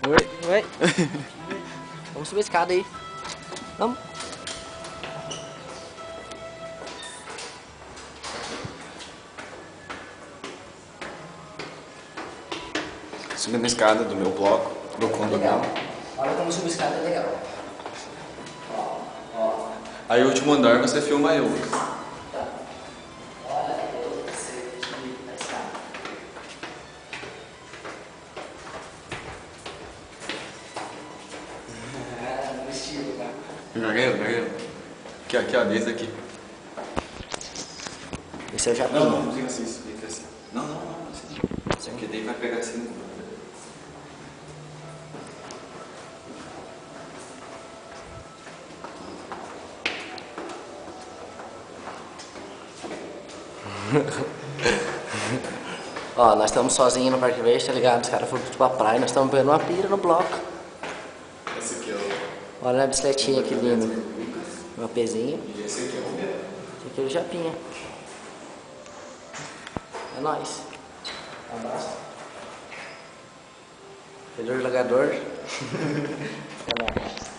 Oi, oi. Vamos subir a escada aí. Vamos. Subindo a escada do meu bloco, do condomínio. Legal. Olha como subir a escada é legal. Aí o último andar você filma eu. Olha, eu sei subir a escada. No estilo, cara. Gagueiro. Aqui, ó, desde aqui. Esse é o Japinha. Não, fica assim, fica assim. Não, assim. Isso aqui daí vai pegar assim. Ó, nós estamos sozinhos no Parque Verde, tá ligado? Os caras foram tudo pra praia, nós estamos vendo uma pira no bloco. Esse aqui é o... Olha a bicicletinha que linda. Uma pezinha. E esse aqui é o meu. Esse aqui é o Japinha. É nóis. Um abraço. Melhor jogador. É nóis.